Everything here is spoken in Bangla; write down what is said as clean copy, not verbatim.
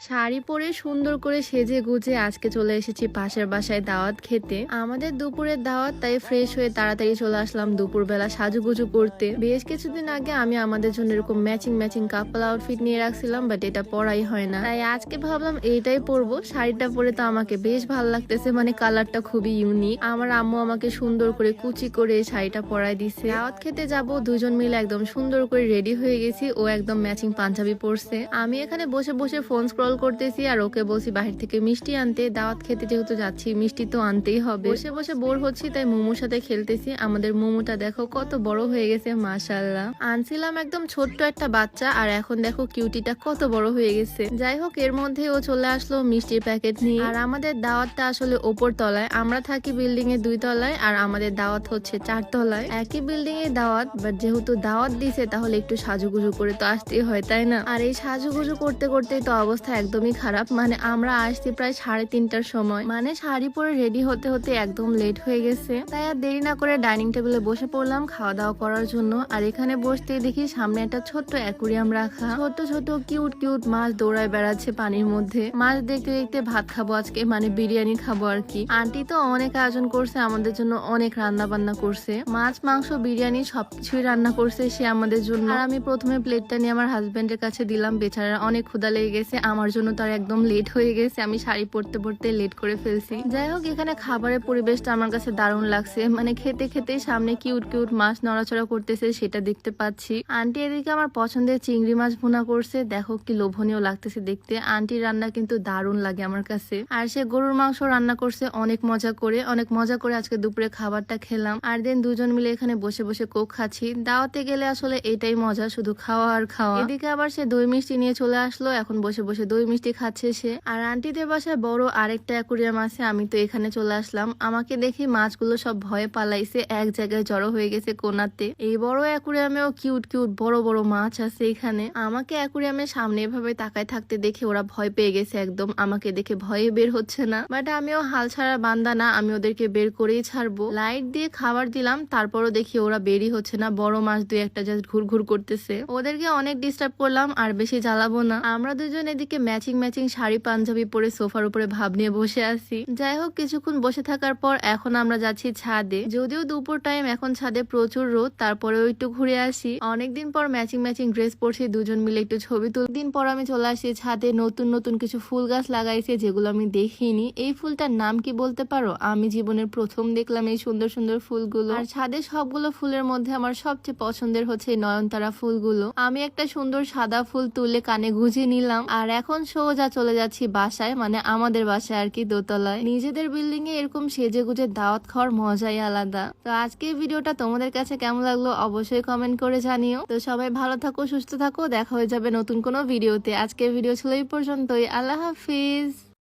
শাড়ি পরে সুন্দর করে সেজে গুজে আজকে চলে এসেছি পাশের বাসায় দাওয়াত খেতে। আমাদের দুপুরের দাওয়াত, তাই ফ্রেশ হয়ে তাড়াতাড়ি চলে আসলাম দুপুরবেলা সাজুগুজু করতে। বেশ কিছুদিন আগে আমি আমাদের জন্য এরকম ম্যাচিং কাপল আউটফিট নিয়ে রাখছিলাম, বাট এটা পরাই হয় না, তাই আজকে ভাবলাম এইটাই পরবো। শাড়িটা পরে তো আমাকে বেশ ভালো লাগতেছে, মানে কালারটা খুবই ইউনিক। আমার আম্মু আমাকে সুন্দর করে কুচি করে শাড়িটা পরাই দিছে। দাওয়াত খেতে যাব, দুজন মিলে একদম সুন্দর করে রেডি হয়ে গেছি। ও একদম ম্যাচিং পাঞ্জাবি পরছে, আমি এখানে বসে বসে ফোন স্ক্রল করতেছি আর ওকে বলছি বাহির থেকে মিষ্টি আনতে। দাওয়াত খেতে যেহেতু যাচ্ছি মিষ্টি তো আনতেই হবে। বসে বসে বোর হচ্ছি, তাই মোমোর সাথে খেলতেছি। আমাদের মোমোটা দেখো কত বড় হয়ে গেছে, মাশাআল্লাহ। আনছিলাম একদম ছোট্ট একটা বাচ্চা, আর এখন দেখো কিউটিটা কত বড় হয়ে গেছে। যাই হোক, এর মধ্যে ও চলে আসলো মিষ্টির প্যাকেট নিয়ে। আর আমাদের দাওয়াতটা আসলে ওপর তলায়, আমরা থাকি বিল্ডিং এর 2 তলায়, আর আমাদের দাওয়াত হচ্ছে 4 তলায়। একই বিল্ডিং এর দাওয়াত, বাট যেহেতু দাওয়াত দিছে তাহলে একটু সাজুগুজু করে তো আসতেই হয়, তাই না? আর এই সাজুগুজু করতে করতেই তো অবস্থা একদমই খারাপ। মানে আমরা আসছি প্রায় 3:30টার সময়, মানে শাড়ি পরে রেডি হতে হতে একদম লেট হয়ে গেছে। তাই আর দেরি না করে ডাইনিং টেবিলে বসে পড়লাম খাওয়া দাওয়া করার জন্য। আর এখানে বসতে দেখি সামনে একটা ছোট্ট অ্যাকুরিয়াম রাখা, ছোট ছোট কিউট মাছ দৌড়ায় বেড়াচ্ছে পানির মধ্যে। মাছ দেখতে দেখতে ভাত খাবো আজকে, মানে বিরিয়ানি খাবো আর কি। আন্টি তো অনেক আয়োজন করছে আমাদের জন্য, অনেক রান্না বান্না করছে, মাছ মাংস বিরিয়ানি সবকিছুই রান্না করছে সে আমাদের জন্য। আর আমি প্রথমে প্লেটটা নিয়ে আমার হাজবেন্ডের কাছে দিলাম, বেচারা অনেক ক্ষুধা লেগে গেছে। আমার জন্য তার একদম লেট হয়ে গেছে, আমি শাড়ি পরতে পরতে লেট করে ফেলছি। যাই হোক, এখানে খাবারের পরিবেশটা আমার কাছে দারুণ লাগছে, মানে খেতে খেতে সামনে কিউট মাছ নড়াচড়া করতেছে সেটা দেখতে পাচ্ছি। আন্টি এদিকে আমার পছন্দের চিংড়ি মাছ ভুনা করছে, দেখো কি লোভনীয় লাগতেছে দেখতে। আন্টির রান্না কিন্তু দারুণ লাগে আমার কাছে। আর সে গরুর মাংস রান্না করছে অনেক মজা করে আজকে দুপুরে খাবারটা খেলাম। আর দেন দুজন মিলে এখানে বসে বসে কোক খাচ্ছি। দাওয়াতে গেলে আসলে এটাই মজা, শুধু খাওয়া আর খাওয়া। এদিকে আবার সে দই মিষ্টি নিয়ে চলে আসলো, এখন বসে বসে দই মিষ্টি খাচ্ছে সে। আর আন্টিদের বাসায় বড় আরেকটা অ্যাকুরিয়াম আছে, আমি তো এখানে চলে আসলাম। আমাকে দেখি মাছগুলো সব ভয়ে পালাইছে, এক জায়গায় জড়ো হয়ে গেছে কোনাতে। এই বড় অ্যাকুরিয়ামেও কিউট বড় মাছ আছে এখানে। আমাকে অ্যাকুরিয়ামের সামনে এভাবে তাকায় থাকতে দেখে ওরা ভয় পেয়ে গেছে একদম, আমাকে দেখে ভয়ে বের হচ্ছে না। বাট আমিও হাল ছাড়া বান্দা না, আমি ওদেরকে বের করেই ছাড়বো। লাইট দিয়ে খাবার দিলাম, তারপরও দেখি ওরা বেরই হচ্ছে না। বড় মাছ 2-1টা জাস্ট ঘুর করতেছে। ওদেরকে অনেক ডিস্টার্ব করলাম, আর বেশি জ্বালাবো না। আমরা দুজন এদিকে ম্যাচিং শাড়ি পাঞ্জাবি পরে সোফার উপরে ভাব নিয়ে বসে আছি। যাই হোক, কিছুক্ষণ বসে থাকার পর এখন আমরা যাচ্ছি ছাদে। যদিও দুপুর টাইম, এখন ছাদে প্রচুর রোদ, তারপরেও একটু ঘুরে আসি। অনেকদিন পর ম্যাচিং ড্রেস পরছি, দুজন মিলে একটু ছবি তুল। দিন পর আমি চলে আসি ছাদে। নতুন কিছু ফুল গাছ লাগাইছে যেগুলো আমি দেখিনি। এই ফুলটার নাম কি বলতে পারো? আমি জীবনের প্রথম দেখলাম এই সুন্দর ফুলগুলো। আর ছাদে সবগুলো ফুলের মধ্যে আমার সবচেয়ে পছন্দের হচ্ছে নয়নতারা ফুলগুলো। আমি একটা সুন্দর সাদা ফুল তুলে কানে গুঁজে নিলাম, আর এখন সোজা চলে যাচ্ছি বাসায়, মানে আমাদের বাসায় আর কি, দোতলায়। নিজেদের বিল্ডিং এ এরকম সেজে গুজে দাওয়াত খাওয়ার মজাই আলাদা। তো আজকে ভিডিওটা তোমাদের কাছে কেমন লাগলো অবশ্যই কমেন্ট করে জানিও। তো সবাই ভালো থাকো, সুস্থ থাকো, দেখা হয়ে যাবে নতুন কোনো ভিডিওতে। আজকের ভিডিও ছিল এই পর্যন্তই। আল্লাহ হাফিজ।